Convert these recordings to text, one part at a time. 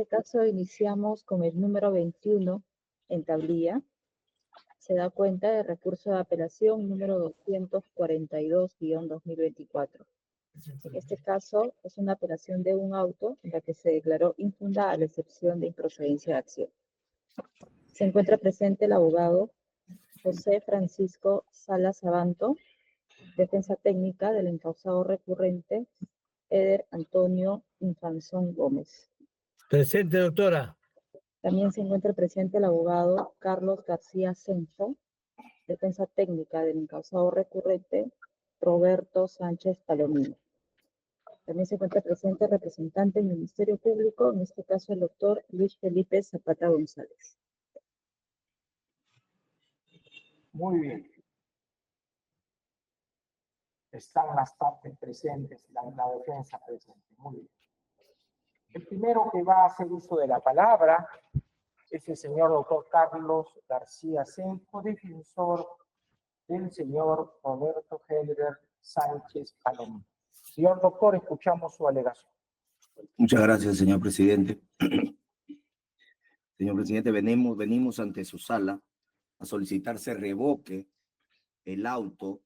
este caso iniciamos con el número 21 en tablilla. Se da cuenta del recurso de apelación número 242-2024. En este caso es una apelación de un auto en la que se declaró infundada la excepción de improcedencia de acción. Se encuentra presente el abogado José Francisco Salas Abanto, defensa técnica del encausado recurrente Eder Antonio Infanzón Gómez. Presente, doctora. También se encuentra presente el abogado Carlos García Sencho, defensa técnica del encausado recurrente Roberto Sánchez Palomino. También se encuentra presente el representante del Ministerio Público, en este caso el doctor Luis Felipe Zapata González. Muy bien. Están las partes presentes, la defensa presente. Muy bien. El primero que va a hacer uso de la palabra es el señor doctor Carlos García Senjo, defensor del señor Roberto Helder Sánchez Palomino. Señor doctor, escuchamos su alegación. Muchas gracias, señor presidente. Señor presidente, venimos ante su sala a solicitar se revoque el auto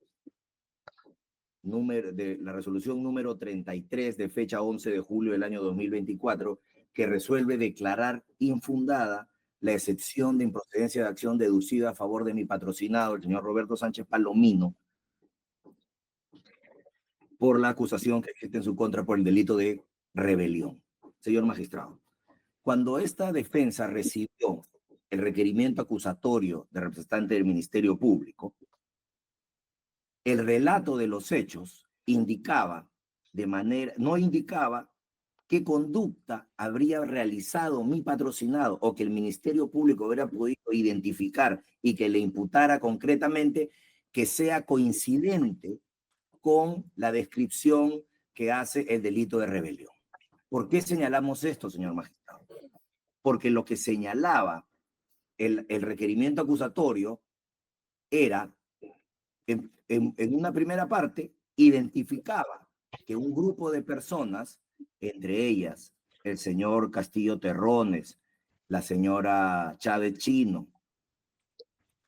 de la resolución número 33 de fecha 11 de julio del año 2024, que resuelve declarar infundada la excepción de improcedencia de acción deducida a favor de mi patrocinado, el señor Roberto Sánchez Palomino, por la acusación que existe en su contra por el delito de rebelión. Señor magistrado, cuando esta defensa recibió el requerimiento acusatorio del representante del Ministerio Público, el relato de los hechos no indicaba qué conducta habría realizado mi patrocinado o que el Ministerio Público hubiera podido identificar y que le imputara concretamente que sea coincidente con la descripción que hace el delito de rebelión. ¿Por qué señalamos esto, señor magistrado? Porque lo que señalaba el requerimiento acusatorio era, en una primera parte, identificaba que un grupo de personas, entre ellas el señor Castillo Terrones, la señora Chávez Chino,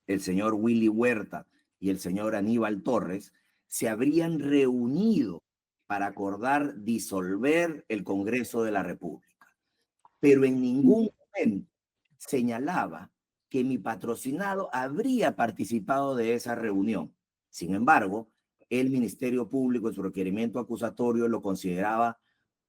el señor Willy Huerta y el señor Aníbal Torres, se habrían reunido para acordar disolver el Congreso de la República. Pero en ningún momento señalaba que mi patrocinado habría participado de esa reunión. Sin embargo, el Ministerio Público en su requerimiento acusatorio lo consideraba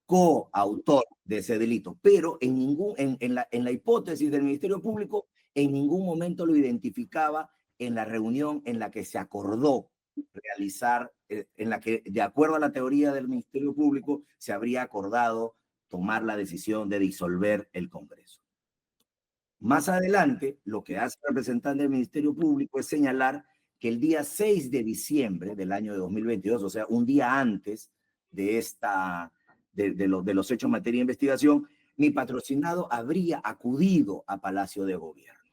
coautor de ese delito, pero en la hipótesis del Ministerio Público en ningún momento lo identificaba en la reunión en la que se acordó realizar, en la que, de acuerdo a la teoría del Ministerio Público, se habría acordado tomar la decisión de disolver el Congreso. Más adelante, lo que hace el representante del Ministerio Público es señalar que el día 6 de diciembre del año de 2022, o sea, un día antes de los hechos en materia de investigación, mi patrocinado habría acudido a Palacio de Gobierno.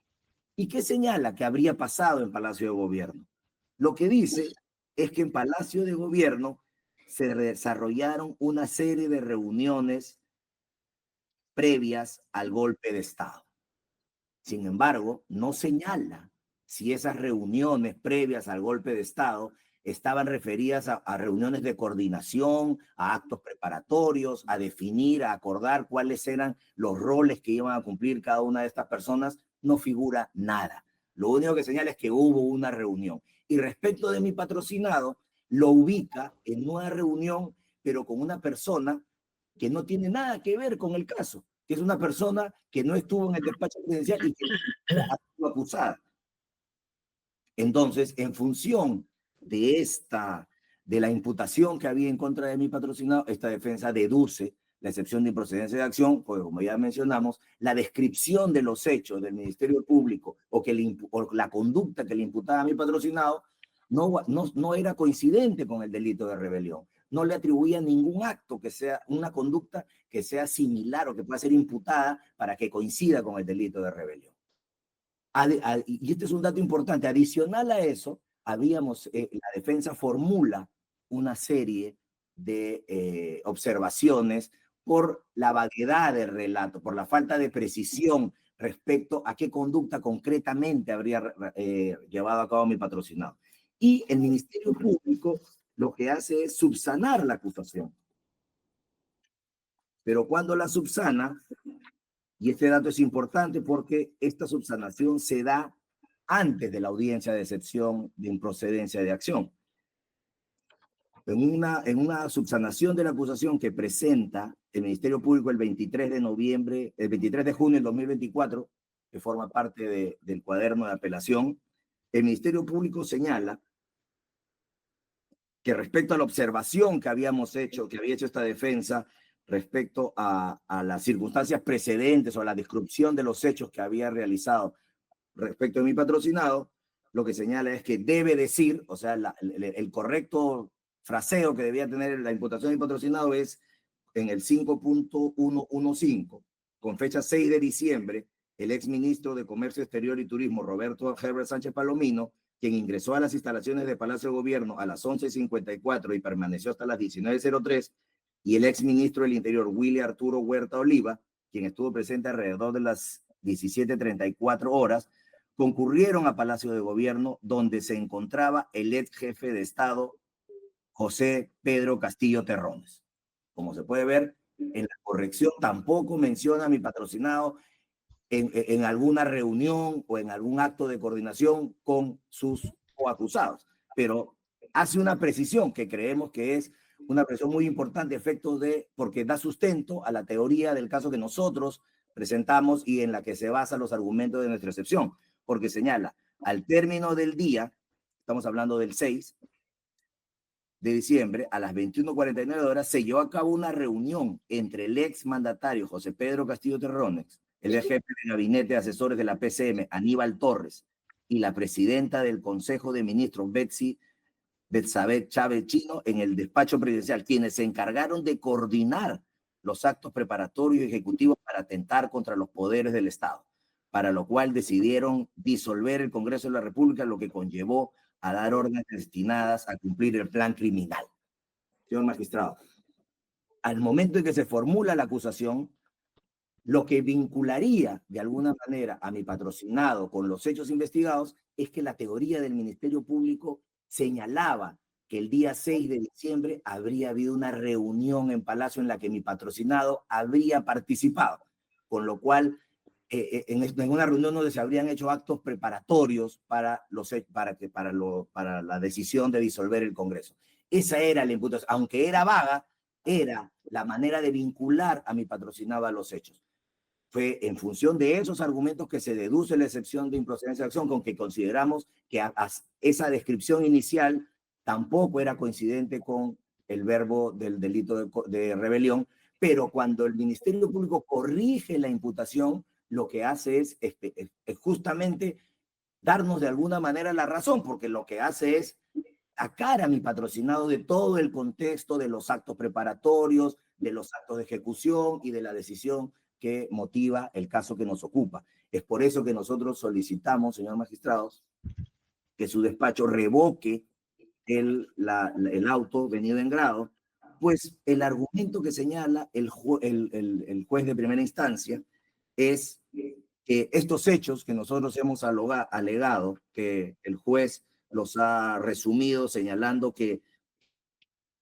¿Y qué señala que habría pasado en Palacio de Gobierno? Lo que dice es que en Palacio de Gobierno se desarrollaron una serie de reuniones previas al golpe de Estado. Sin embargo, no señala si esas reuniones previas al golpe de Estado estaban referidas a reuniones de coordinación, a actos preparatorios, a definir, a acordar cuáles eran los roles que iban a cumplir cada una de estas personas. No figura nada. Lo único que señala es que hubo una reunión. Y respecto de mi patrocinado, lo ubica en una reunión, pero con una persona que no tiene nada que ver con el caso, que es una persona que no estuvo en el despacho presidencial y que ha sido acusada. Entonces, en función de la imputación que había en contra de mi patrocinado, esta defensa deduce la excepción de improcedencia de acción, porque como ya mencionamos, la descripción de los hechos del Ministerio Público o la conducta que le imputaba a mi patrocinado no era coincidente con el delito de rebelión. No le atribuía ningún acto que sea una conducta que sea similar o que pueda ser imputada para que coincida con el delito de rebelión. Y este es un dato importante. Adicional a eso, la defensa formula una serie de observaciones, por la vaguedad del relato, por la falta de precisión respecto a qué conducta concretamente habría llevado a cabo mi patrocinado. Y el Ministerio Público lo que hace es subsanar la acusación. Pero cuando la subsana, y este dato es importante porque esta subsanación se da antes de la audiencia de excepción de improcedencia de acción. En una subsanación de la acusación que presenta el Ministerio Público el 23 de junio del 2024, que forma parte del cuaderno de apelación, el Ministerio Público señala que respecto a la observación que había hecho esta defensa respecto a las circunstancias precedentes o a la descripción de los hechos que había realizado respecto a mi patrocinado, lo que señala es que debe decir, o sea, el correcto fraseo que debía tener la imputación de mi patrocinado es en el 5.115, con fecha 6 de diciembre, el exministro de Comercio Exterior y Turismo, Roberto Herbert Sánchez Palomino, quien ingresó a las instalaciones de Palacio de Gobierno a las 11:54 y permaneció hasta las 19:03, y el exministro del Interior, Willy Arturo Huerta Oliva, quien estuvo presente alrededor de las 17:34 horas, concurrieron a Palacio de Gobierno, donde se encontraba el ex jefe de Estado, José Pedro Castillo Terrones. Como se puede ver, en la corrección tampoco menciona a mi patrocinado en alguna reunión o en algún acto de coordinación con sus coacusados, pero hace una precisión que creemos que es una precisión muy importante, porque da sustento a la teoría del caso que nosotros presentamos y en la que se basan los argumentos de nuestra excepción, porque señala, al término del día, estamos hablando del 6 de diciembre, a las 21:49 horas, se llevó a cabo una reunión entre el ex mandatario José Pedro Castillo Terrones, el ex jefe de gabinete de asesores de la PCM, Aníbal Torres, y la presidenta del Consejo de Ministros, Betsabé Chávez Chino, en el despacho presidencial, quienes se encargaron de coordinar los actos preparatorios y ejecutivos para atentar contra los poderes del Estado, para lo cual decidieron disolver el Congreso de la República, lo que conllevó a dar órdenes destinadas a cumplir el plan criminal. Señor magistrado, al momento en que se formula la acusación, lo que vincularía de alguna manera a mi patrocinado con los hechos investigados es que la teoría del Ministerio Público señalaba que el día 6 de diciembre habría habido una reunión en Palacio en la que mi patrocinado habría participado, con lo cual en una reunión donde se habrían hecho actos preparatorios para la decisión de disolver el Congreso. Esa era la imputación, aunque era vaga, era la manera de vincular a mi patrocinado a los hechos. Fue en función de esos argumentos que se deduce la excepción de improcedencia de acción, con que consideramos que esa descripción inicial tampoco era coincidente con el verbo del delito de rebelión, pero cuando el Ministerio Público corrige la imputación, lo que hace es justamente darnos de alguna manera la razón, porque lo que hace es sacar a mi patrocinado de todo el contexto de los actos preparatorios, de los actos de ejecución y de la decisión que motiva el caso que nos ocupa. Es por eso que nosotros solicitamos, señor magistrados, que su despacho revoque el auto venido en grado, pues el argumento que señala el juez de primera instancia es que estos hechos que nosotros hemos alegado, que el juez los ha resumido señalando que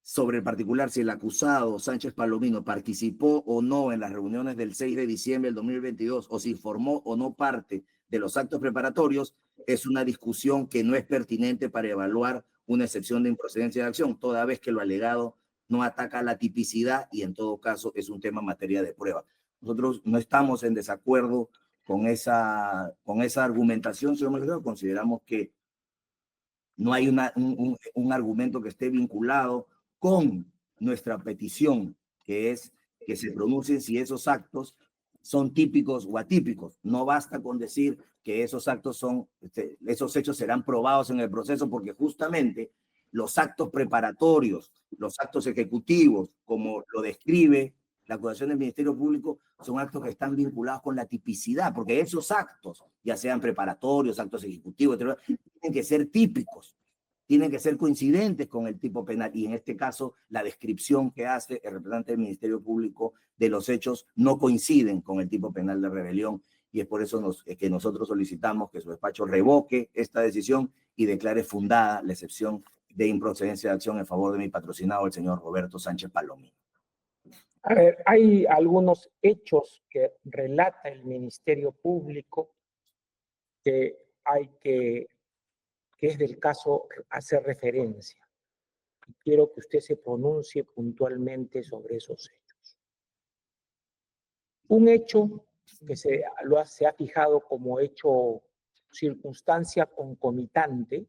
sobre el particular si el acusado Sánchez Palomino participó o no en las reuniones del 6 de diciembre del 2022 o si formó o no parte de los actos preparatorios, es una discusión que no es pertinente para evaluar una excepción de improcedencia de acción, toda vez que lo alegado no ataca la tipicidad y en todo caso es un tema en materia de prueba. Nosotros no estamos en desacuerdo con esa argumentación, señor magistrado. Consideramos que no hay un argumento que esté vinculado con nuestra petición, que es que se pronuncien si esos actos son típicos o atípicos. No basta con decir que esos hechos serán probados en el proceso, porque justamente los actos preparatorios, los actos ejecutivos, como lo describe la acusación del Ministerio Público, son actos que están vinculados con la tipicidad, porque esos actos, ya sean preparatorios, actos ejecutivos, tienen que ser típicos. tienen que ser coincidentes con el tipo penal, y en este caso la descripción que hace el representante del Ministerio Público de los hechos no coinciden con el tipo penal de rebelión, y es por eso que nosotros solicitamos que su despacho revoque esta decisión y declare fundada la excepción de improcedencia de acción en favor de mi patrocinado, el señor Roberto Sánchez Palomino. A ver, hay algunos hechos que relata el Ministerio Público que es del caso hacer referencia. Y quiero que usted se pronuncie puntualmente sobre esos hechos. Un hecho que se ha fijado como hecho circunstancia concomitante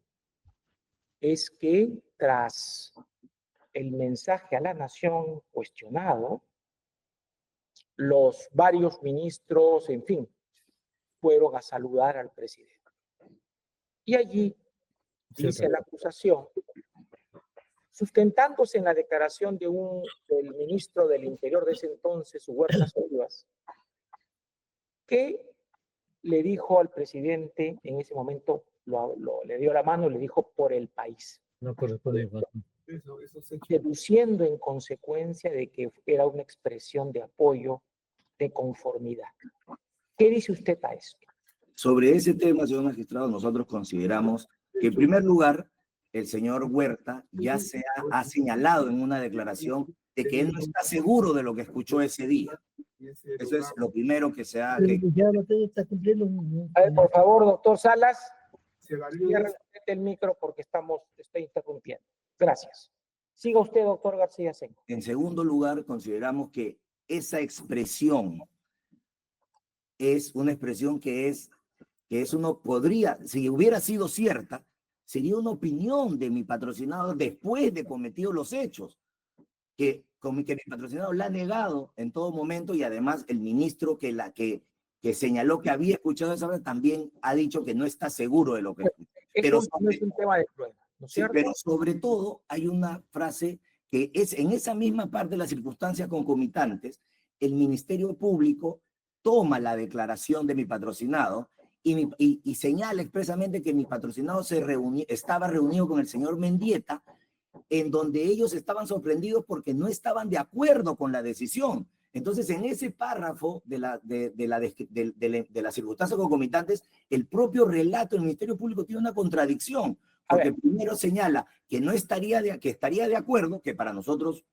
es que tras el mensaje a la nación cuestionado, los varios ministros, en fin, fueron a saludar al presidente. Y allí dice la acusación, sustentándose en la declaración del ministro del Interior de ese entonces, Huertas Olivas, que le dijo al presidente en ese momento, le dio la mano y le dijo por el país. No corresponde. Deduciendo en consecuencia de que era una expresión de apoyo, de conformidad. ¿Qué dice usted a esto? Sobre ese tema, señor magistrado, nosotros consideramos que, en primer lugar, el señor Huerta ya ha señalado en una declaración de que él no está seguro de lo que escuchó ese día. Eso es lo primero que se ha... Ya la está cumpliendo. A ver, por favor, doctor Salas, cierre el micro porque está interrumpiendo. Gracias. Siga usted, doctor García Sengo. En segundo lugar, consideramos que esa expresión es una expresión que uno podría, si hubiera sido cierta, sería una opinión de mi patrocinado después de cometidos los hechos, que mi patrocinado la ha negado en todo momento, y además el ministro que señaló que había escuchado esa vez también ha dicho que no está seguro de lo que escuchó. Pero no es un tema de prueba, ¿no es cierto? Pero sobre todo hay una frase que es en esa misma parte de las circunstancias concomitantes, el Ministerio Público toma la declaración de mi patrocinado y señala expresamente que mi patrocinado estaba reunido con el señor Mendieta, en donde ellos estaban sorprendidos porque no estaban de acuerdo con la decisión. Entonces, en ese párrafo de las circunstancias concomitantes, el propio relato del Ministerio Público tiene una contradicción, porque primero señala que estaría de acuerdo, que para nosotros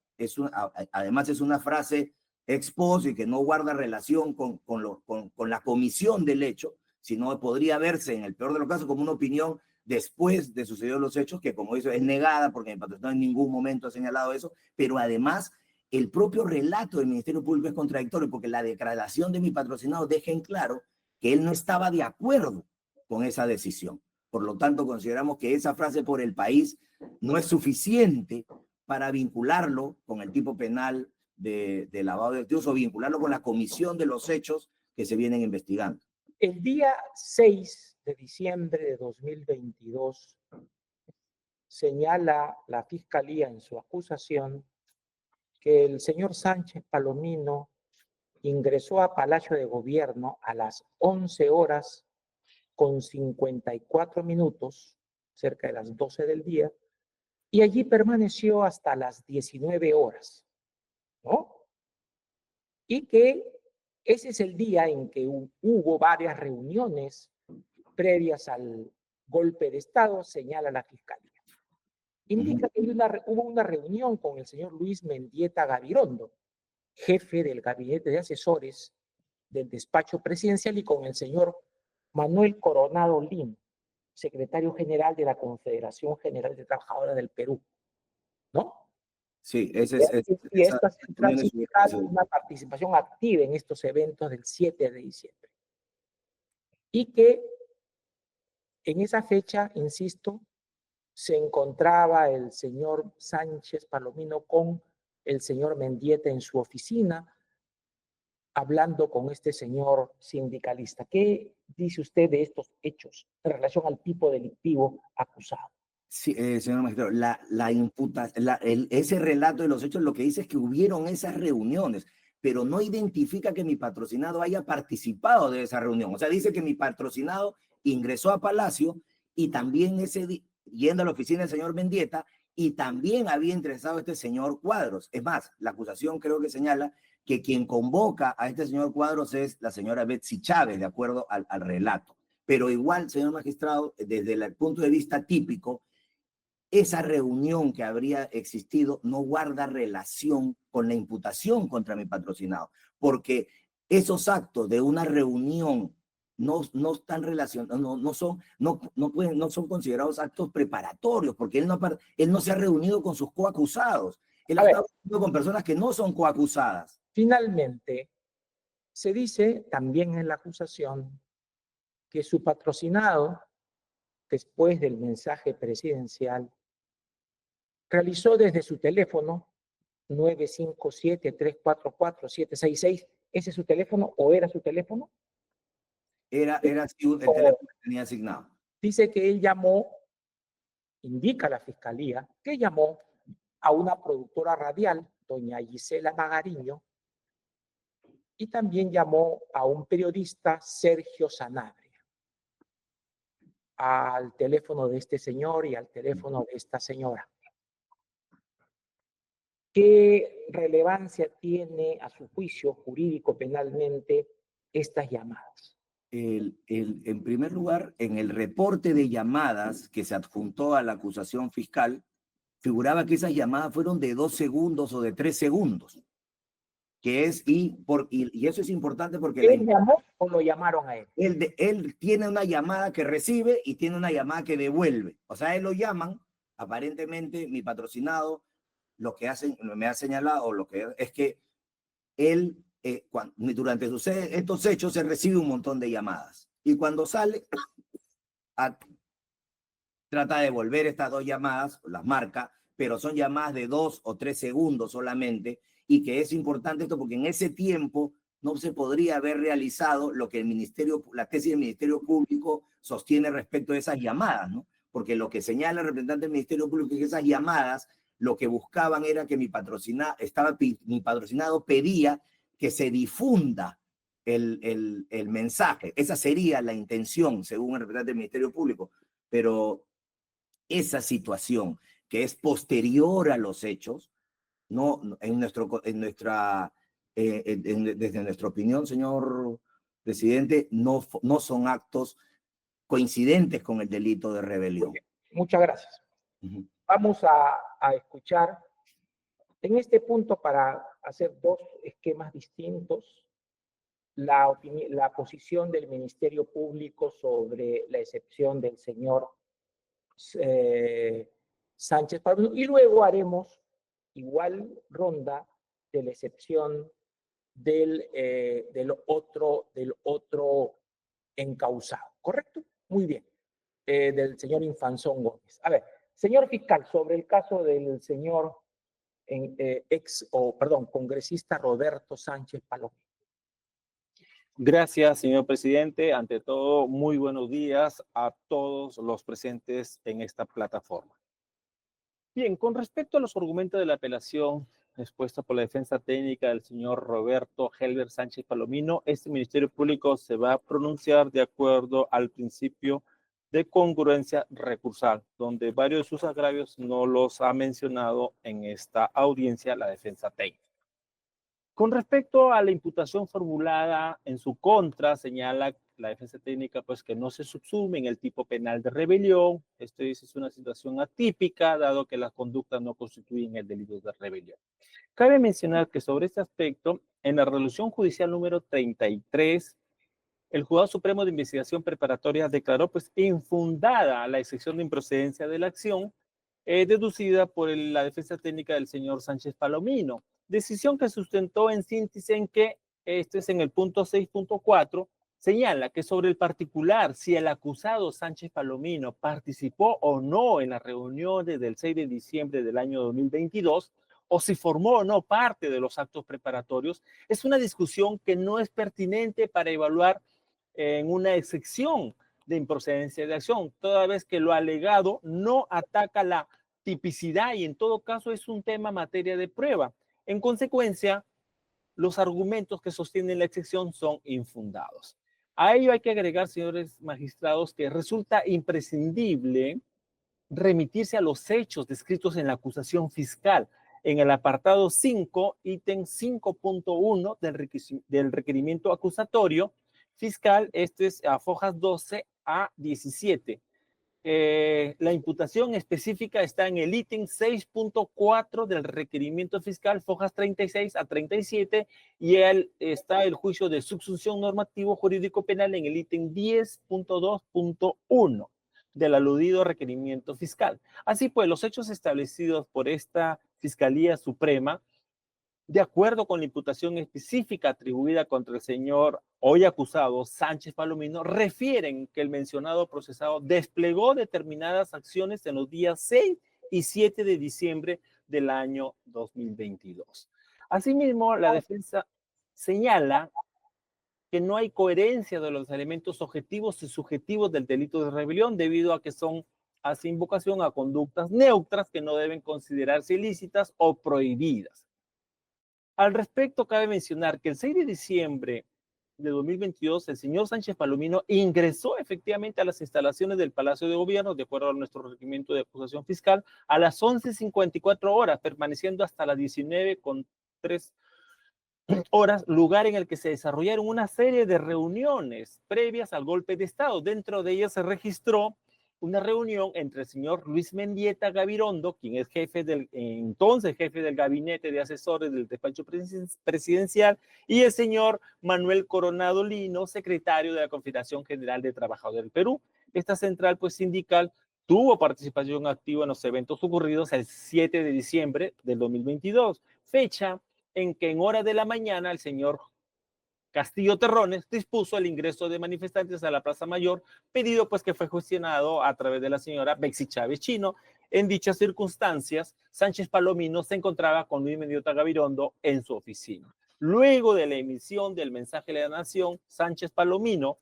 además es una frase ex post y que no guarda relación con la comisión del hecho, sino podría verse en el peor de los casos como una opinión después de sucedidos los hechos, que como dice es negada porque mi patrocinado en ningún momento ha señalado eso, pero además el propio relato del Ministerio Público es contradictorio, porque la declaración de mi patrocinado deja en claro que él no estaba de acuerdo con esa decisión. Por lo tanto, consideramos que esa frase por el país no es suficiente para vincularlo con el tipo penal de lavado de activos o vincularlo con la comisión de los hechos que se vienen investigando. El día 6 de diciembre de 2022 señala la Fiscalía en su acusación que el señor Sánchez Palomino ingresó a Palacio de Gobierno a las 11 horas con 54 minutos, cerca de las 12 del día, y allí permaneció hasta las 19 horas, ¿no? Y que ese es el día en que hubo varias reuniones previas al golpe de Estado, señala la Fiscalía. Indica que hubo una reunión con el señor Luis Mendieta Gabirondo, jefe del gabinete de asesores del despacho presidencial, y con el señor Manuel Coronado Lim, secretario general de la Confederación General de Trabajadores del Perú, ¿no? Sí, Y esta central sindical tuvo una participación activa en estos eventos del 7 de diciembre. Y que en esa fecha, insisto, se encontraba el señor Sánchez Palomino con el señor Mendieta en su oficina, hablando con este señor sindicalista. ¿Qué dice usted de estos hechos en relación al tipo delictivo acusado? Sí, señor magistrado, ese relato de los hechos lo que dice es que hubieron esas reuniones, pero no identifica que mi patrocinado haya participado de esa reunión. O sea, dice que mi patrocinado ingresó a Palacio y también yendo a la oficina del señor Mendieta y también había interesado a este señor Cuadros. Es más, la acusación creo que señala que quien convoca a este señor Cuadros es la señora Betsy Chávez, de acuerdo al relato. Pero igual, señor magistrado, desde el punto de vista típico, esa reunión que habría existido no guarda relación con la imputación contra mi patrocinado, porque esos actos de una reunión no están relacionados, no son considerados actos preparatorios, porque él no se ha reunido con sus coacusados. Él ha estado reunido con personas que no son coacusadas. Finalmente, se dice también en la acusación que su patrocinado, después del mensaje presidencial, realizó desde su teléfono 957-344-766. ¿Ese es su teléfono o era su teléfono? Era así el teléfono que tenía asignado. Dice que él llamó, indica la fiscalía, que llamó a una productora radial, doña Gisela Magariño, y también llamó a un periodista, Sergio Sanabria, al teléfono de este señor y al teléfono de esta señora. ¿Qué relevancia tiene a su juicio jurídico penalmente estas llamadas? En primer lugar, en el reporte de llamadas que se adjuntó a la acusación fiscal, figuraba que esas llamadas fueron de 2 segundos o de 3 segundos. Que es, y eso es importante porque... ¿Él llamó o lo llamaron a él? Él tiene una llamada que recibe y tiene una llamada que devuelve. O sea, él lo llaman, aparentemente mi patrocinado, lo que me ha señalado, lo que es que él, durante estos hechos, se recibe un montón de llamadas. Y cuando sale, trata de devolver estas 2 llamadas, las marca, pero son llamadas de 2 o 3 segundos solamente, y que es importante esto porque en ese tiempo no se podría haber realizado lo que la tesis del Ministerio Público sostiene respecto a esas llamadas, ¿no? Porque lo que señala el representante del Ministerio Público es que esas llamadas lo que buscaban era que mi patrocinado pedía que se difunda el mensaje. Esa sería la intención, según el representante del Ministerio Público. Pero esa situación que es posterior a los hechos, desde nuestra opinión, señor presidente, no son actos coincidentes con el delito de rebelión. Muchas gracias. Vamos a escuchar en este punto, para hacer 2 esquemas distintos, la posición del Ministerio Público sobre la excepción del señor Sánchez Palomino, y luego haremos igual ronda de la excepción del otro encausado, ¿correcto? Muy bien, del señor Infanzón Gómez. A ver, señor fiscal, sobre el caso del señor congresista Roberto Sánchez Palomino. Gracias, señor presidente. Ante todo, muy buenos días a todos los presentes en esta plataforma. Bien, con respecto a los argumentos de la apelación expuesta por la defensa técnica del señor Roberto Helber Sánchez Palomino, este Ministerio Público se va a pronunciar de acuerdo al principio de congruencia recursal, donde varios de sus agravios no los ha mencionado en esta audiencia la defensa técnica. Con respecto a la imputación formulada en su contra, señala la defensa técnica pues que no se subsume en el tipo penal de rebelión. Esto es una situación atípica, dado que las conductas no constituyen el delito de rebelión. Cabe mencionar que sobre este aspecto, en la resolución judicial número 33, el Juzgado Supremo de Investigación Preparatoria declaró pues infundada la excepción de improcedencia de la acción deducida por la defensa técnica del señor Sánchez Palomino. Decisión que sustentó en síntesis en que, este es en el punto 6.4, señala que sobre el particular, si el acusado Sánchez Palomino participó o no en las reuniones del 6 de diciembre del año 2022, o si formó o no parte de los actos preparatorios, es una discusión que no es pertinente para evaluar en una excepción de improcedencia de acción, toda vez que lo alegado no ataca la tipicidad y en todo caso es un tema materia de prueba. En consecuencia, los argumentos que sostienen la excepción son infundados. A ello hay que agregar, señores magistrados, que resulta imprescindible remitirse a los hechos descritos en la acusación fiscal en el apartado 5, ítem 5.1 del requerimiento acusatorio fiscal. Esto es a fojas 12 a 17. La imputación específica está en el ítem 6.4 del requerimiento fiscal, fojas 36 a 37, y está el juicio de subsunción normativo jurídico penal en el ítem 10.2.1 del aludido requerimiento fiscal. Así pues, los hechos establecidos por esta Fiscalía Suprema, de acuerdo con la imputación específica atribuida contra el señor hoy acusado Sánchez Palomino, refieren que el mencionado procesado desplegó determinadas acciones en los días 6 y 7 de diciembre del año 2022. Asimismo, la defensa señala que no hay coherencia de los elementos objetivos y subjetivos del delito de rebelión, debido a que hace invocación a conductas neutras que no deben considerarse ilícitas o prohibidas. Al respecto, cabe mencionar que el 6 de diciembre de 2022, el señor Sánchez Palomino ingresó efectivamente a las instalaciones del Palacio de Gobierno, de acuerdo a nuestro requerimiento de acusación fiscal, a las 11:54 horas, permaneciendo hasta las 19:03 horas, lugar en el que se desarrollaron una serie de reuniones previas al golpe de Estado. Dentro de ellas se registró una reunión entre el señor Luis Mendieta Gabirondo, quien es entonces jefe del gabinete de asesores del despacho presidencial, y el señor Manuel Coronado Lino, secretario de la Confederación General de Trabajadores del Perú. Esta central sindical tuvo participación activa en los eventos ocurridos el 7 de diciembre del 2022, fecha en que en hora de la mañana el señor Castillo Terrones dispuso el ingreso de manifestantes a la Plaza Mayor, pedido que fue gestionado a través de la señora Bexy Chávez Chino. En dichas circunstancias, Sánchez Palomino se encontraba con Luis Mendieta Gabirondo en su oficina. Luego de la emisión del mensaje de la Nación, Sánchez Palomino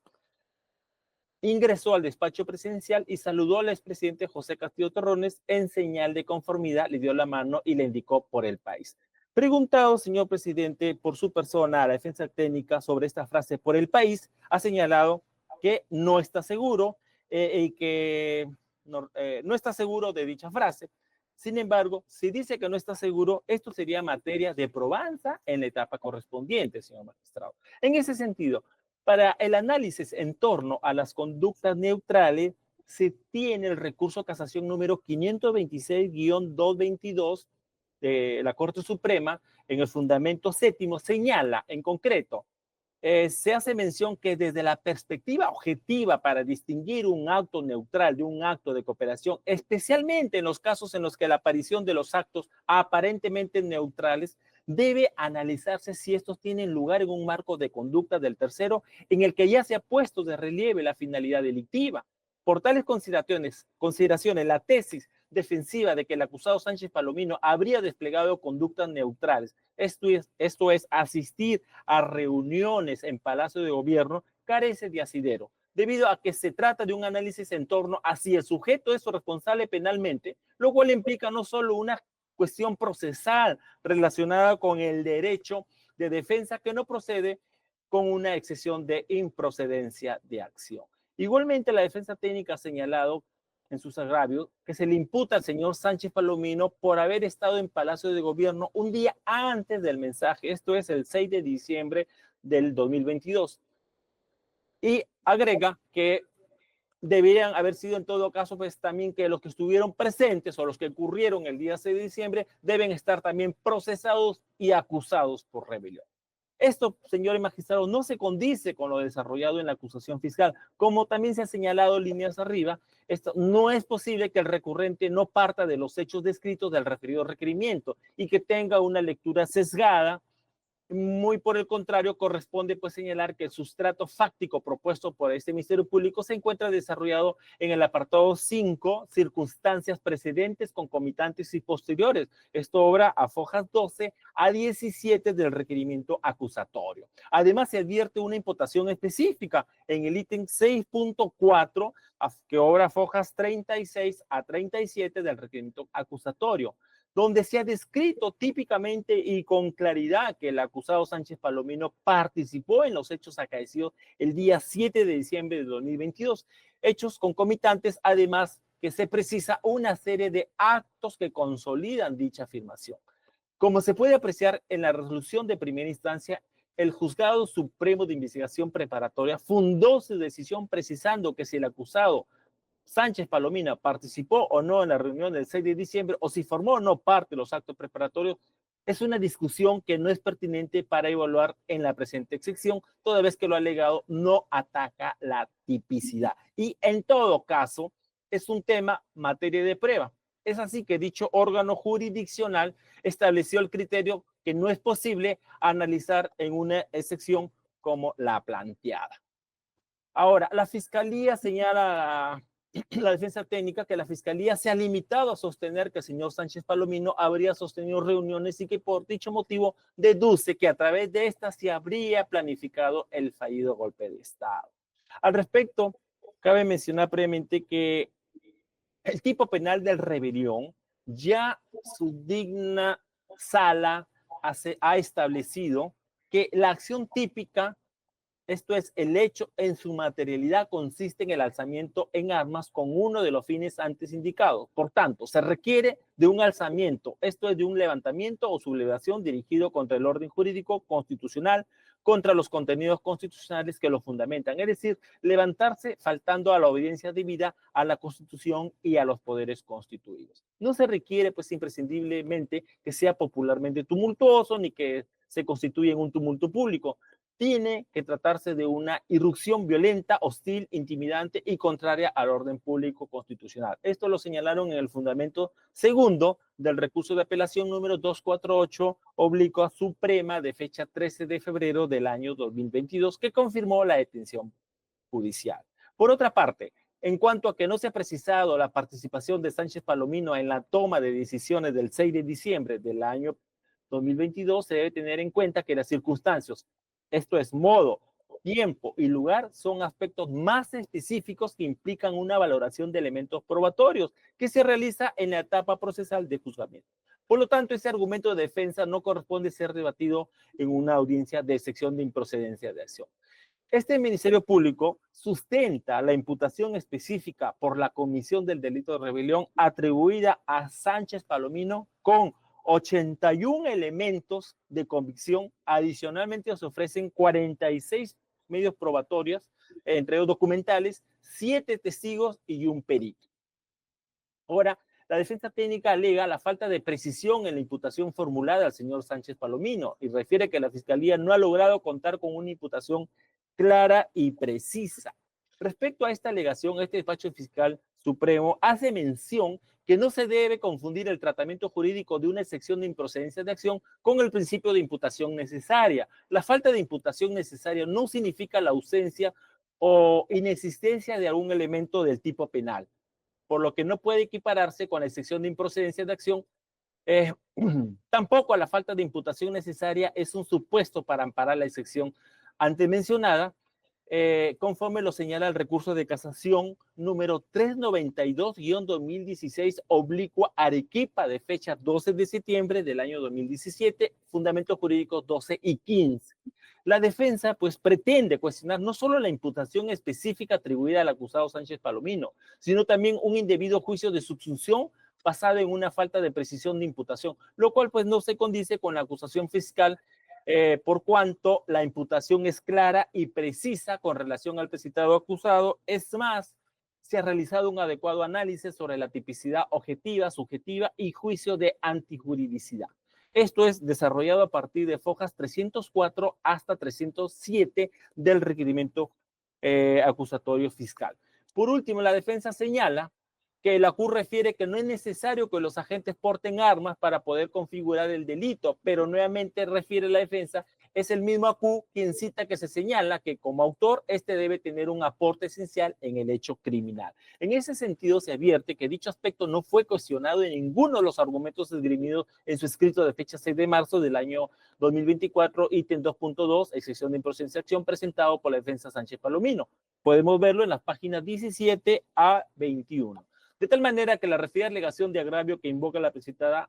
ingresó al despacho presidencial y saludó al expresidente José Castillo Terrones en señal de conformidad, le dio la mano y le indicó por el país. Preguntado, señor presidente, por su persona a la defensa técnica sobre esta frase por el país, ha señalado que no está seguro y que no está seguro de dicha frase. Sin embargo, si dice que no está seguro, esto sería materia de probanza en la etapa correspondiente, señor magistrado. En ese sentido, para el análisis en torno a las conductas neutrales, se tiene el recurso de casación número 526-222 de la Corte Suprema. En el fundamento séptimo señala en concreto, se hace mención que desde la perspectiva objetiva para distinguir un acto neutral de un acto de cooperación, especialmente en los casos en los que la aparición de los actos aparentemente neutrales, debe analizarse si estos tienen lugar en un marco de conducta del tercero en el que ya se ha puesto de relieve la finalidad delictiva. Por tales consideraciones, la tesis defensiva de que el acusado Sánchez Palomino habría desplegado conductas neutrales, esto es asistir a reuniones en Palacio de Gobierno, carece de asidero, debido a que se trata de un análisis en torno a si el sujeto es responsable penalmente, lo cual implica no solo una cuestión procesal relacionada con el derecho de defensa que no procede con una excepción de improcedencia de acción. Igualmente, la defensa técnica ha señalado en sus agravios que se le imputa al señor Sánchez Palomino por haber estado en Palacio de Gobierno un día antes del mensaje, esto es el 6 de diciembre del 2022. Y agrega que deberían haber sido en todo caso también que los que estuvieron presentes o los que ocurrieron el día 6 de diciembre deben estar también procesados y acusados por rebelión. Esto, señores magistrados, no se condice con lo desarrollado en la acusación fiscal. Como también se ha señalado líneas arriba, esto no es posible que el recurrente no parta de los hechos descritos del referido requerimiento y que tenga una lectura sesgada. Muy por el contrario, corresponde señalar que el sustrato fáctico propuesto por este Ministerio Público se encuentra desarrollado en el apartado 5, circunstancias precedentes, concomitantes y posteriores. Esto obra a fojas 12 a 17 del requerimiento acusatorio. Además, se advierte una imputación específica en el ítem 6.4, que obra fojas 36 a 37 del requerimiento acusatorio, donde se ha descrito típicamente y con claridad que el acusado Sánchez Palomino participó en los hechos acaecidos el día 7 de diciembre de 2022, hechos concomitantes además que se precisa una serie de actos que consolidan dicha afirmación. Como se puede apreciar en la resolución de primera instancia, el Juzgado Supremo de Investigación Preparatoria fundó su decisión precisando que si el acusado Sánchez Palomino participó o no en la reunión del 6 de diciembre o si formó o no parte de los actos preparatorios, es una discusión que no es pertinente para evaluar en la presente sección, toda vez que lo alegado no ataca la tipicidad. Y en todo caso, es un tema materia de prueba. Es así que dicho órgano jurisdiccional estableció el criterio que no es posible analizar en una sección como la planteada. Ahora, la Fiscalía señala la defensa técnica que la Fiscalía se ha limitado a sostener que el señor Sánchez Palomino habría sostenido reuniones y que por dicho motivo deduce que a través de estas se habría planificado el fallido golpe de Estado. Al respecto, cabe mencionar previamente que el tipo penal de rebelión ya su digna sala ha establecido que la acción típica, esto es, el hecho en su materialidad consiste en el alzamiento en armas con uno de los fines antes indicados. Por tanto, se requiere de un alzamiento, esto es, de un levantamiento o sublevación dirigido contra el orden jurídico constitucional, contra los contenidos constitucionales que lo fundamentan. Es decir, levantarse faltando a la obediencia debida a la Constitución y a los poderes constituidos. No se requiere, pues, imprescindiblemente que sea popularmente tumultuoso ni que se constituya en un tumulto público. Tiene que tratarse de una irrupción violenta, hostil, intimidante y contraria al orden público constitucional. Esto lo señalaron en el fundamento segundo del recurso de apelación número 248/Suprema de fecha 13 de febrero del año 2022, que confirmó la detención judicial. Por otra parte, en cuanto a que no se ha precisado la participación de Sánchez Palomino en la toma de decisiones del 6 de diciembre del año 2022, se debe tener en cuenta que las circunstancias, esto es, modo, tiempo y lugar, son aspectos más específicos que implican una valoración de elementos probatorios que se realiza en la etapa procesal de juzgamiento. Por lo tanto, ese argumento de defensa no corresponde ser debatido en una audiencia de sección de improcedencia de acción. Este Ministerio Público sustenta la imputación específica por la comisión del delito de rebelión atribuida a Sánchez Palomino con 81 elementos de convicción. Adicionalmente se ofrecen 46 medios probatorios, entre los documentales, 7 testigos y un perito. Ahora, la defensa técnica alega la falta de precisión en la imputación formulada al señor Sánchez Palomino y refiere que la Fiscalía no ha logrado contar con una imputación clara y precisa. Respecto a esta alegación, este despacho fiscal supremo hace mención que no se debe confundir el tratamiento jurídico de una excepción de improcedencia de acción con el principio de imputación necesaria. La falta de imputación necesaria no significa la ausencia o inexistencia de algún elemento del tipo penal, por lo que no puede equipararse con la excepción de improcedencia de acción. Tampoco la falta de imputación necesaria es un supuesto para amparar la excepción antes mencionada, conforme lo señala el recurso de casación número 392-2016/Arequipa de fecha 12 de septiembre del año 2017, fundamentos jurídicos 12 y 15. La defensa, pues, pretende cuestionar no solo la imputación específica atribuida al acusado Sánchez Palomino, sino también un indebido juicio de subsunción basado en una falta de precisión de imputación, lo cual, pues, no se condice con la acusación fiscal, por cuanto la imputación es clara y precisa con relación al precitado acusado. Es más, se ha realizado un adecuado análisis sobre la tipicidad objetiva, subjetiva y juicio de antijuridicidad. Esto es desarrollado a partir de fojas 304 hasta 307 del requerimiento acusatorio fiscal. Por último, la defensa señala que la ACU refiere que no es necesario que los agentes porten armas para poder configurar el delito, pero nuevamente refiere la defensa, es el mismo ACU quien cita que se señala que como autor este debe tener un aporte esencial en el hecho criminal. En ese sentido se advierte que dicho aspecto no fue cuestionado en ninguno de los argumentos esgrimidos en su escrito de fecha 6 de marzo del año 2024, ítem 2.2, excepción de improcedencia de acción, presentado por la defensa Sánchez Palomino. Podemos verlo en las páginas 17 a 21. De tal manera que la referida alegación de agravio que invoca la precitada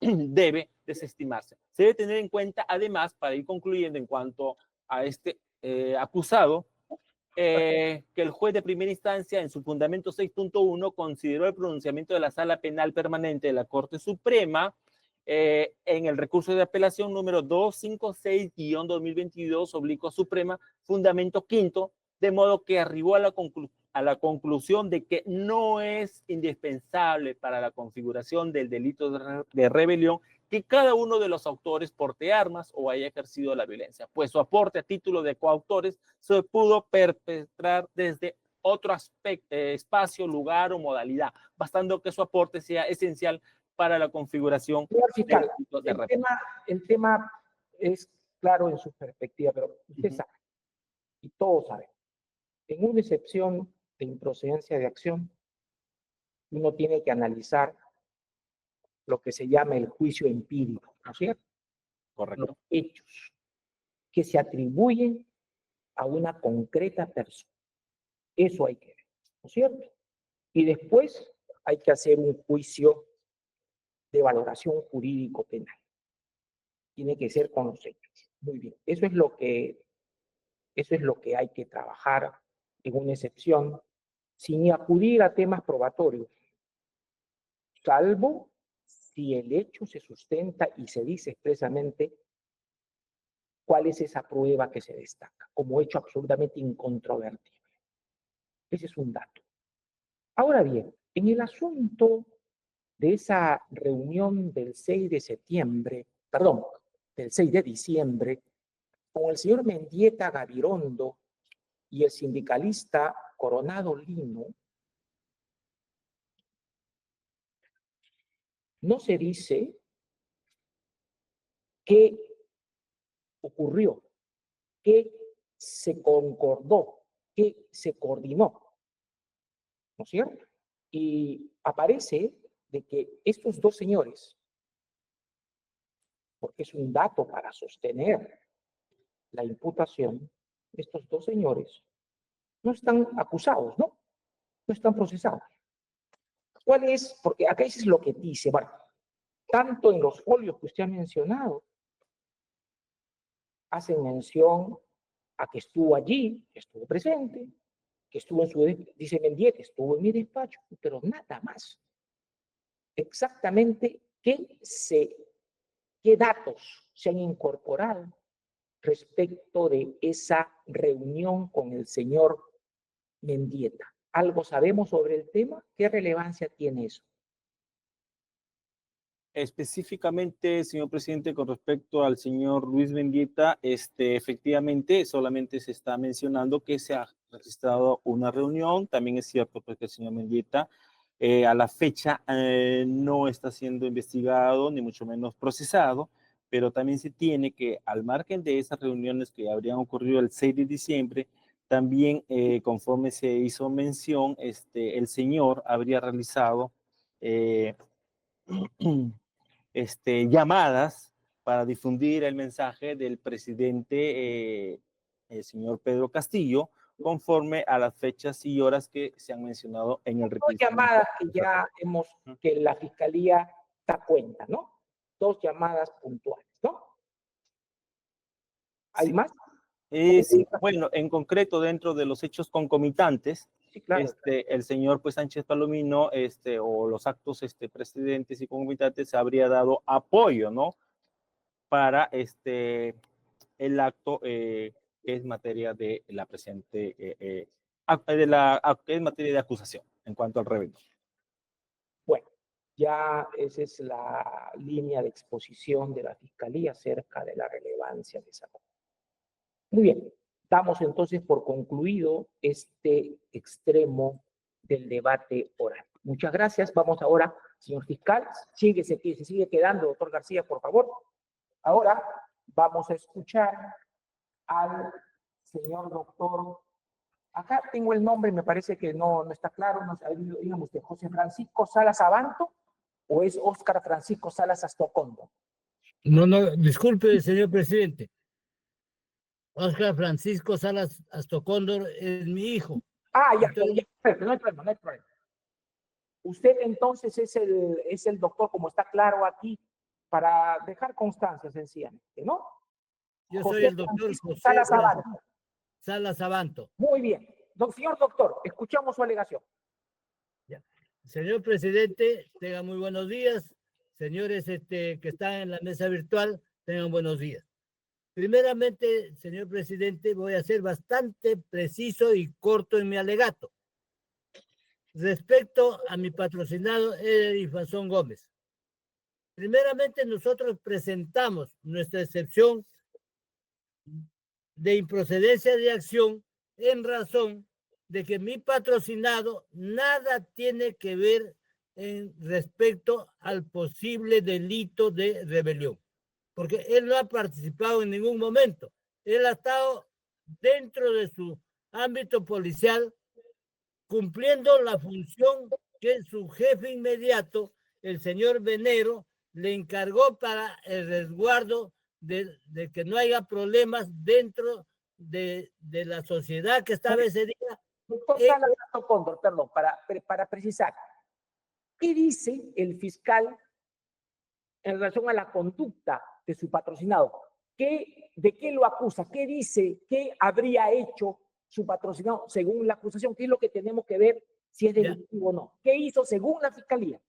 debe desestimarse. Se debe tener en cuenta, además, para ir concluyendo en cuanto a este acusado, que el juez de primera instancia en su fundamento 6.1 consideró el pronunciamiento de la Sala Penal Permanente de la Corte Suprema en el recurso de apelación número 256-2022/Suprema, fundamento quinto, de modo que arribó a la conclusión de que no es indispensable para la configuración del delito de rebelión que cada uno de los autores porte armas o haya ejercido la violencia, pues su aporte a título de coautores se pudo perpetrar desde otro aspecto, espacio, lugar o modalidad, bastando que su aporte sea esencial para la configuración Señor fiscal, del delito de rebelión. el tema es claro en su perspectiva, pero usted sabe, y todos saben, en una excepción de improcedencia de acción, uno tiene que analizar lo que se llama el juicio empírico, ¿no es cierto? Correcto. Los hechos que se atribuyen a una concreta persona. Eso hay que ver, ¿no es cierto? Y después hay que hacer un juicio de valoración jurídico penal. Tiene que ser con los hechos. Muy bien. Eso es lo que hay que trabajar en una excepción, sin acudir a temas probatorios, salvo si el hecho se sustenta y se dice expresamente cuál es esa prueba que se destaca, como hecho absolutamente incontrovertible. Ese es un dato. Ahora bien, en el asunto de esa reunión del 6 de septiembre, perdón, del 6 de diciembre, con el señor Mendieta Gabirondo y el sindicalista Coronado Lino, no se dice qué ocurrió, qué se concordó, qué se coordinó, ¿no es cierto? Y aparece de que estos dos señores, porque es un dato para sostener la imputación, estos dos señores no están acusados, ¿no? No están procesados. ¿Cuál es? Porque acá es lo que dice, bueno, tanto en los folios que usted ha mencionado, hacen mención a que estuvo allí, que estuvo presente, que estuvo en su, dice Mendieta, estuvo en mi despacho, pero nada más. Exactamente qué datos se han incorporado respecto de esa reunión con el señor Mendieta. ¿Algo sabemos sobre el tema? ¿Qué relevancia tiene eso? Específicamente, señor presidente, con respecto al señor Luis Mendieta, efectivamente solamente se está mencionando que se ha registrado una reunión. También es cierto pues, que el señor Mendieta a la fecha no está siendo investigado ni mucho menos procesado, pero también se tiene que, al margen de esas reuniones que habrían ocurrido el 6 de diciembre, también conforme se hizo mención, el señor habría realizado llamadas para difundir el mensaje del presidente, el señor Pedro Castillo, conforme a las fechas y horas que se han mencionado en el Dos registro. llamadas que ya que la Fiscalía da cuenta, ¿no? Dos llamadas puntuales, ¿no? ¿Hay Sí. más? Sí, bueno, en concreto, dentro de los hechos concomitantes, Sí, claro. el señor pues, Sánchez Palomino, o los actos precedentes y concomitantes, se habría dado apoyo, ¿no? Para el acto que es materia de la presente, que es materia de acusación en cuanto al rebelión. Bueno, ya esa es la línea de exposición de la Fiscalía acerca de la relevancia de esa cosa. Muy bien, damos entonces por concluido este extremo del debate oral. Muchas gracias. Vamos ahora, señor fiscal, se sigue quedando, doctor García, por favor. Ahora vamos a escuchar al señor doctor. Acá tengo el nombre, me parece que no está claro. No sé, dígame usted, ¿José Francisco Salas Abanto o es Óscar Francisco Salas Astocondo? No, disculpe, señor presidente. Óscar Francisco Salas Astocóndor es mi hijo. Ah, ya, Entonces, no hay problema. Usted entonces es el doctor, como está claro aquí, para dejar constancia sencillamente, ¿no? yo José soy el doctor Francisco José Salas Abanto. Salas Abanto. Muy bien. Señor doctor, escuchamos su alegación. Señor presidente, tengan muy buenos días. Señores que están en la mesa virtual, tengan buenos días. Primeramente, señor presidente, voy a ser bastante preciso y corto en mi alegato. Respecto a mi patrocinado Edifazón Gómez. Primeramente, nosotros presentamos nuestra excepción de improcedencia de acción en razón de que mi patrocinado nada tiene que ver en respecto al posible delito de rebelión, porque él no ha participado en ningún momento. Él ha estado dentro de su ámbito policial cumpliendo la función que su jefe inmediato, el señor Venero, le encargó para el resguardo de que no haya problemas dentro de la sociedad que estaba ese día. Doctor Salas Astocóndor, perdón, para precisar, ¿qué dice el fiscal en relación a la conducta de su patrocinado? ¿De qué lo acusa? ¿Qué dice? ¿Qué habría hecho su patrocinado según la acusación? ¿Qué es lo que tenemos que ver si es delictivo o no? ¿Qué hizo según la fiscalía?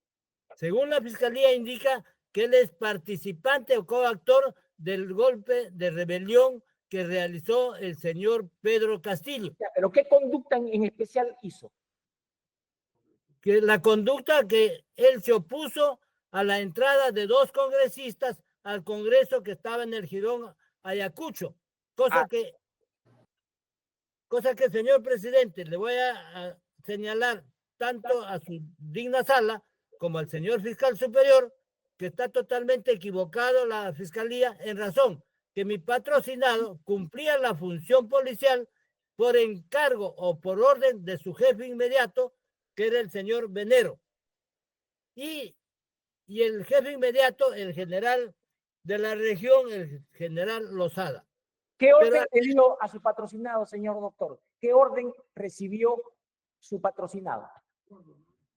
Según la fiscalía indica que él es participante o coactor del golpe de rebelión que realizó el señor Pedro Castillo. ¿Pero qué conducta en especial hizo? Que la conducta que él se opuso a la entrada de 2 congresistas al Congreso que estaba en el Jirón Ayacucho, cosa que, señor presidente, le voy a señalar tanto a su digna sala como al señor fiscal superior, que está totalmente equivocado la fiscalía en razón que mi patrocinado cumplía la función policial por encargo o por orden de su jefe inmediato, que era el señor Venero. Y el jefe inmediato, el general de la región, el general Lozada. ¿Qué orden le dio a su patrocinado, señor doctor? ¿Qué orden recibió su patrocinado?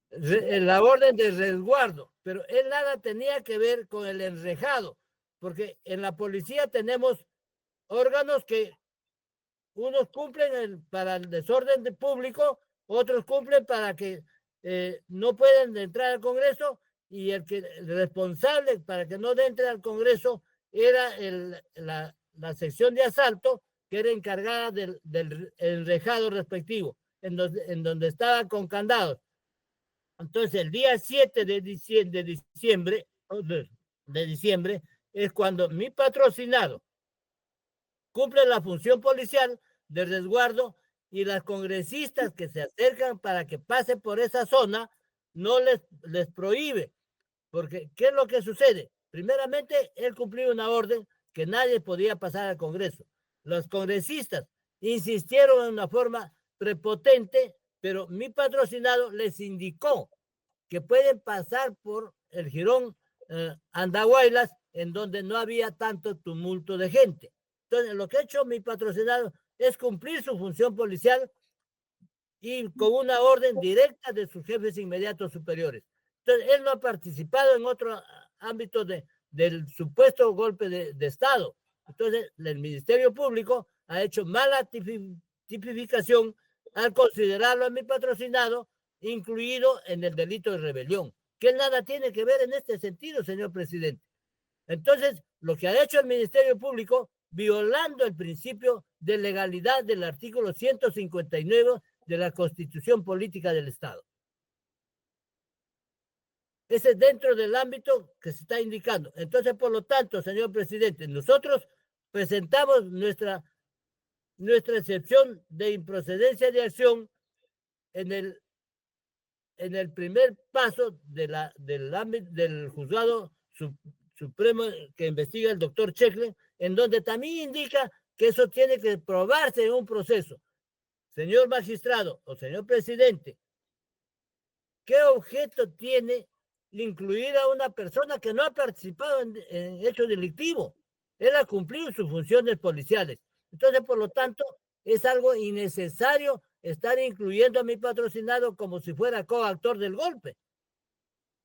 La orden de resguardo, pero él nada tenía que ver con el enrejado, porque en la policía tenemos órganos que unos cumplen para el desorden público, otros cumplen para que no pueden entrar al Congreso, y el responsable para que no entre al Congreso era la sección de asalto, que era encargada del enrejado respectivo, en donde estaba con candados. Entonces, el día 7 de diciembre es cuando mi patrocinado cumple la función policial de resguardo, y las congresistas que se acercan para que pase por esa zona no les prohíbe, porque ¿qué es lo que sucede? Primeramente, él cumplió una orden que nadie podía pasar al Congreso. Los congresistas insistieron en una forma prepotente, pero mi patrocinado les indicó que pueden pasar por el Jirón Andahuaylas, en donde no había tanto tumulto de gente. Entonces, lo que ha hecho mi patrocinado es cumplir su función policial y con una orden directa de sus jefes inmediatos superiores. Entonces, él no ha participado en otro ámbito del supuesto golpe de Estado. Entonces, el Ministerio Público ha hecho mala tipificación al considerarlo a mi patrocinado incluido en el delito de rebelión, que nada tiene que ver en este sentido, señor presidente. Entonces, lo que ha hecho el Ministerio Público, violando el principio de legalidad del artículo 159 de la Constitución Política del Estado. Ese es dentro del ámbito que se está indicando. Entonces, por lo tanto, señor presidente, nosotros presentamos nuestra excepción de improcedencia de acción en el primer paso del juzgado supremo que investiga el doctor Checlen, en donde también indica que eso tiene que probarse en un proceso. Señor magistrado o señor presidente, ¿qué objeto tiene incluir a una persona que no ha participado en hecho delictivo? Él ha cumplido sus funciones policiales. Entonces, por lo tanto, es algo innecesario estar incluyendo a mi patrocinado como si fuera coactor del golpe,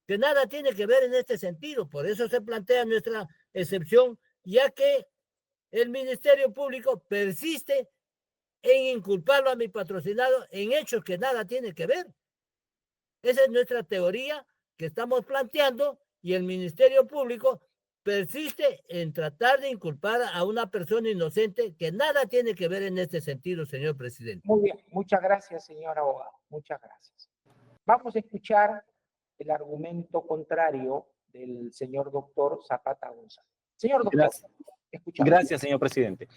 que nada tiene que ver en este sentido. Por eso se plantea nuestra excepción, ya que el Ministerio Público persiste en inculparlo a mi patrocinado en hechos que nada tiene que ver. Esa es nuestra teoría que estamos planteando y el Ministerio Público persiste en tratar de inculpar a una persona inocente que nada tiene que ver en este sentido, señor presidente. Muy bien, muchas gracias, señor abogado. Muchas gracias. Vamos a escuchar el argumento contrario del señor doctor Zapata González. Señor doctor, escuchamos. Gracias, señor presidente.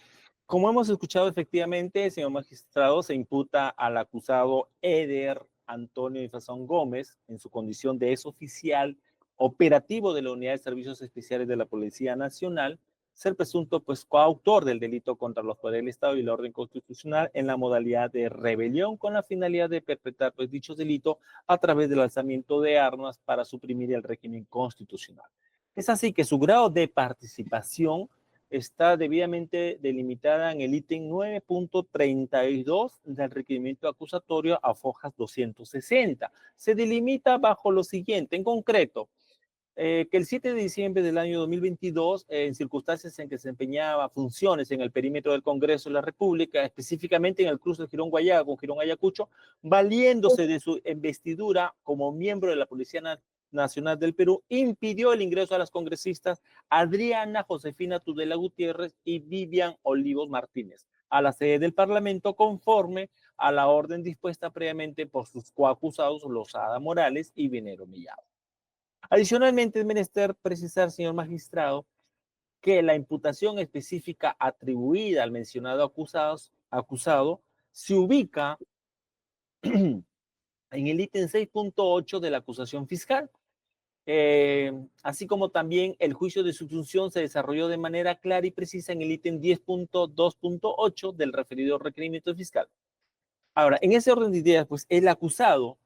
Como hemos escuchado, efectivamente, señor magistrado, se imputa al acusado Eder Antonio Infazón Gómez en su condición de exoficial operativo de la Unidad de Servicios Especiales de la Policía Nacional, ser presunto pues coautor del delito contra los poderes del Estado y el orden constitucional en la modalidad de rebelión con la finalidad de perpetrar pues dicho delito a través del alzamiento de armas para suprimir el régimen constitucional. Es así que su grado de participación está debidamente delimitada en el ítem 9.32 del requerimiento acusatorio a fojas 260. Se delimita bajo lo siguiente, en concreto, que el 7 de diciembre del año 2022, en circunstancias en que se desempeñaba funciones en el perímetro del Congreso de la República, específicamente en el cruce de Girón Guayaga con Girón Ayacucho, valiéndose de su investidura como miembro de la Policía Nacional del Perú, impidió el ingreso a las congresistas Adriana Josefina Tudela Gutiérrez y Vivian Olivos Martínez a la sede del Parlamento conforme a la orden dispuesta previamente por sus coacusados Lozada Morales y Venero Mellado. Adicionalmente, es menester precisar, señor magistrado, que la imputación específica atribuida al mencionado acusado se ubica en el ítem 6.8 de la acusación fiscal. Así como también el juicio de sustracción se desarrolló de manera clara y precisa en el ítem 10.2.8 del referido requerimiento fiscal. Ahora, en ese orden de ideas, pues el acusado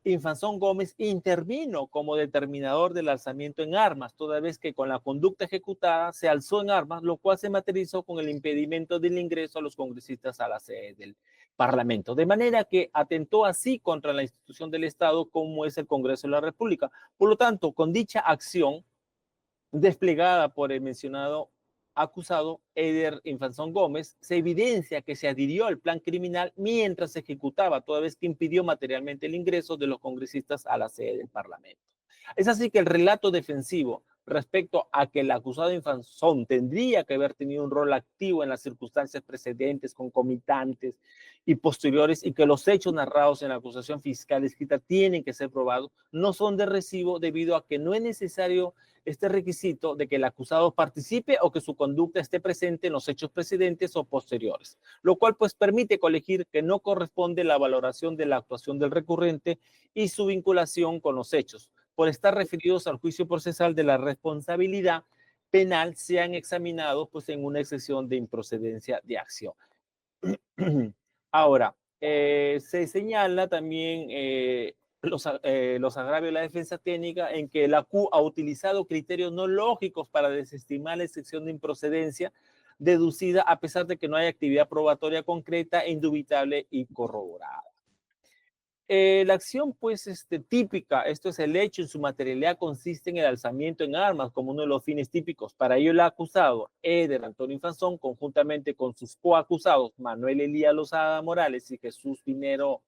Infazón Gómez intervino como determinador del alzamiento en armas, toda vez que con la conducta ejecutada se alzó en armas, lo cual se materializó con el impedimento del ingreso a los congresistas a la sede del Parlamento, de manera que atentó así contra la institución del Estado como es el Congreso de la República. Por lo tanto, con dicha acción desplegada por el mencionado acusado Eder Infazón Gómez, se evidencia que se adhirió al plan criminal mientras se ejecutaba, toda vez que impidió materialmente el ingreso de los congresistas a la sede del Parlamento. Es así que el relato defensivo respecto a que el acusado Infazón tendría que haber tenido un rol activo en las circunstancias precedentes, concomitantes y posteriores, y que los hechos narrados en la acusación fiscal escrita tienen que ser probados, no son de recibo debido a que no es necesario este requisito de que el acusado participe o que su conducta esté presente en los hechos precedentes o posteriores, lo cual pues permite colegir que no corresponde la valoración de la actuación del recurrente y su vinculación con los hechos, por estar referidos al juicio procesal de la responsabilidad penal, sean examinados pues en una excepción de improcedencia de acción. Ahora, se señala también los agravios de la defensa técnica en que la Q ha utilizado criterios no lógicos para desestimar la excepción de improcedencia deducida a pesar de que no hay actividad probatoria concreta, indubitable y corroborada. La acción, pues, típica, esto es el hecho en su materialidad, consiste en el alzamiento en armas como uno de los fines típicos. Para ello, el acusado, Eder Antonio Infazón, conjuntamente con sus coacusados, Manuel Elías Lozada Morales y Jesús Venero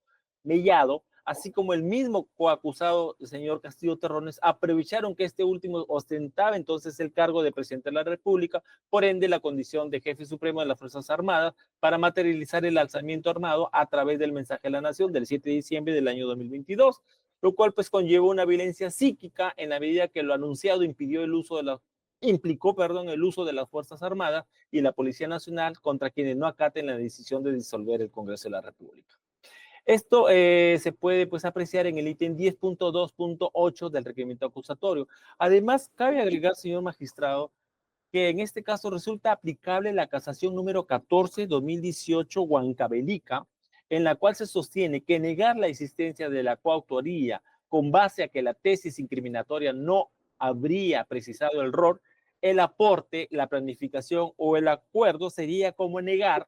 Mellado, así como el mismo coacusado, el señor Castillo Terrones, aprovecharon que este último ostentaba entonces el cargo de presidente de la República, por ende la condición de jefe supremo de las Fuerzas Armadas, para materializar el alzamiento armado a través del mensaje de la Nación del 7 de diciembre del año 2022, lo cual pues conllevó una violencia psíquica en la medida que lo anunciado implicó el uso de las Fuerzas Armadas y la Policía Nacional contra quienes no acaten la decisión de disolver el Congreso de la República. Esto se puede pues apreciar en el ítem 10.2.8 del requerimiento acusatorio. Además, cabe agregar, señor magistrado, que en este caso resulta aplicable la casación número 14-2018 Huancavelica, en la cual se sostiene que negar la existencia de la coautoría con base a que la tesis incriminatoria no habría precisado el error, el aporte, la planificación o el acuerdo sería como negar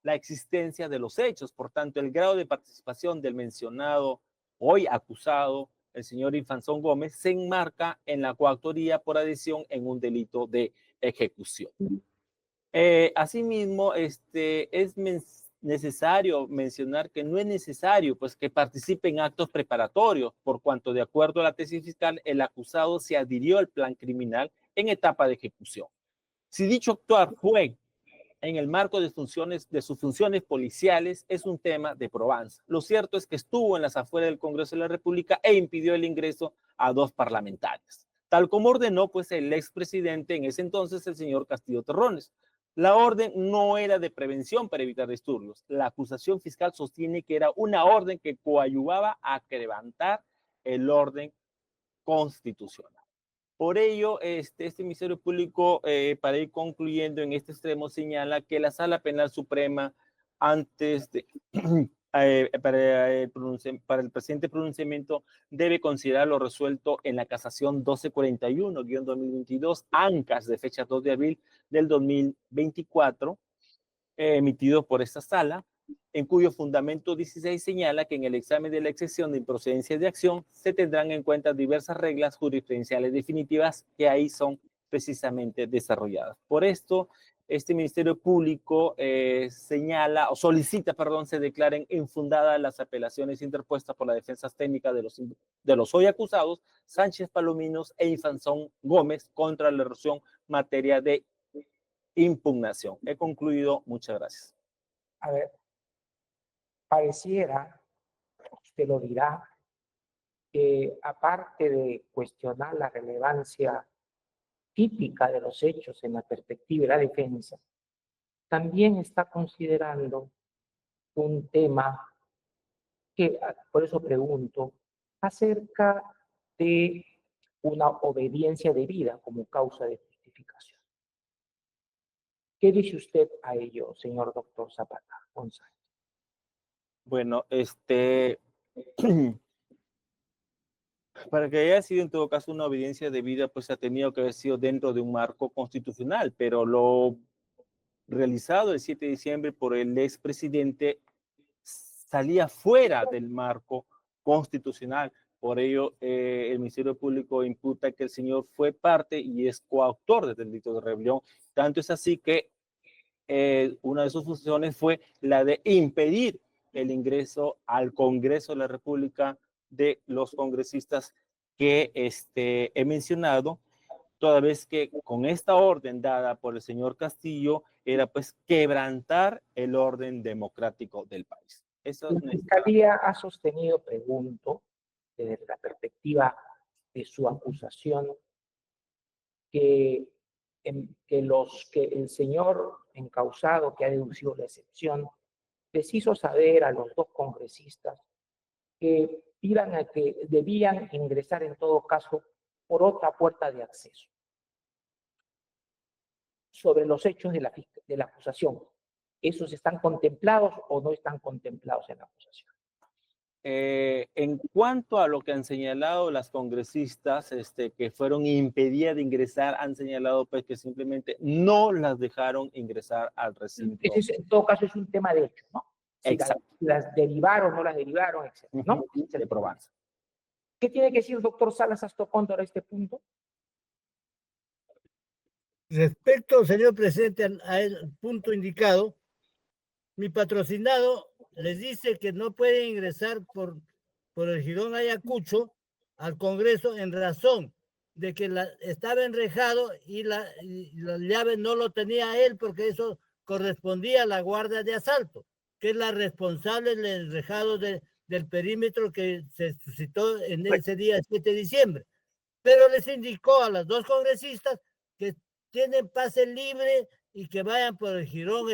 la existencia de los hechos. Por tanto, el grado de participación del mencionado hoy acusado, el señor Infazón Gómez, se enmarca en la coautoría por adhesión en un delito de ejecución. Asimismo, es necesario mencionar que no es necesario pues, que participe en actos preparatorios, por cuanto de acuerdo a la tesis fiscal, el acusado se adhirió al plan criminal en etapa de ejecución. Si dicho actuar fue en el marco de sus funciones policiales, es un tema de probanza. Lo cierto es que estuvo en las afueras del Congreso de la República e impidió el ingreso a 2 parlamentarios, tal como ordenó pues el expresidente en ese entonces, el señor Castillo Terrones. La orden no era de prevención para evitar disturbios. La acusación fiscal sostiene que era una orden que coadyuvaba a quebrantar el orden constitucional. Por ello, este Ministerio Público, para ir concluyendo en este extremo, señala que la Sala Penal Suprema, antes de, para el presente pronunciamiento, debe considerar lo resuelto en la casación 1241-2022, ANCAS, de fecha 2 de abril del 2024, emitido por esta sala, en cuyo fundamento 16 señala que en el examen de la excepción de improcedencia de acción se tendrán en cuenta diversas reglas jurisprudenciales definitivas que ahí son precisamente desarrolladas. Por esto, este Ministerio Público señala o solicita, perdón, se declaren infundadas las apelaciones interpuestas por la defensa técnica de los hoy acusados Sánchez Palominos e Infanzón Gómez contra la resolución materia de impugnación. He concluido. Muchas gracias. A ver, pareciera, usted lo dirá, que aparte de cuestionar la relevancia típica de los hechos en la perspectiva de la defensa, también está considerando un tema que, por eso pregunto, acerca de una obediencia debida como causa de justificación. ¿Qué dice usted a ello, señor doctor Zapata González? Bueno, para que haya sido en todo caso una obediencia debida, pues ha tenido que haber sido dentro de un marco constitucional, pero lo realizado el 7 de diciembre por el expresidente salía fuera del marco constitucional. Por ello, el Ministerio Público imputa que el señor fue parte y es coautor del delito de rebelión. Tanto es así que una de sus funciones fue la de impedir el ingreso al Congreso de la República de los congresistas que he mencionado, toda vez que con esta orden dada por el señor Castillo era pues quebrantar el orden democrático del país. Eso la Fiscalía ha sostenido, pregunto, desde la perspectiva de su acusación, que el señor encausado que ha deducido la excepción les hizo saber a los 2 congresistas que debían ingresar en todo caso por otra puerta de acceso. Sobre los hechos de la acusación, ¿esos están contemplados o no están contemplados en la acusación? En cuanto a lo que han señalado las congresistas que fueron impedidas de ingresar, han señalado pues que simplemente no las dejaron ingresar al recinto. En todo caso es un tema de hecho, ¿no? Si Exacto. las derivaron, no las derivaron, etc. ¿no? De probanza. ¿Qué tiene que decir el doctor Salas Astocóndor a este punto? Respecto, señor presidente, al punto indicado, mi patrocinado les dice que no puede ingresar por el Girón Ayacucho al Congreso en razón de que estaba enrejado y la llave no lo tenía él porque eso correspondía a la guardia de asalto, que es la responsable del enrejado del perímetro que se suscitó en ese día 7 de diciembre. Pero les indicó a las 2 congresistas que tienen pase libre y que vayan por el Girón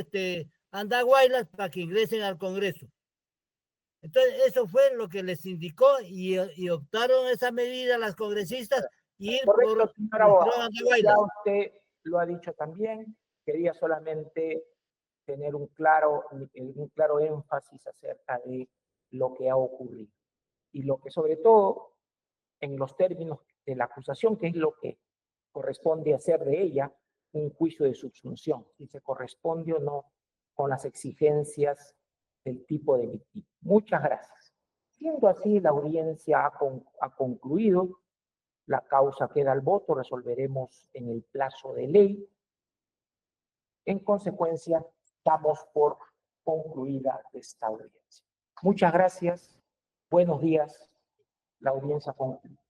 Andahuaylas para que ingresen al Congreso. Entonces, eso fue lo que les indicó y optaron esa medida las congresistas y ir correcto, por señor abogado. Andahuaylas. Ya usted lo ha dicho también. Quería solamente tener un claro énfasis acerca de lo que ha ocurrido. Y lo que sobre todo, en los términos de la acusación, que es lo que corresponde hacer de ella un juicio de subsunción, si se corresponde o no con las exigencias del tipo de víctima. Muchas gracias. Siendo así, la audiencia ha concluido, la causa queda al voto, resolveremos en el plazo de ley. En consecuencia, damos por concluida esta audiencia. Muchas gracias. Buenos días. La audiencia concluye.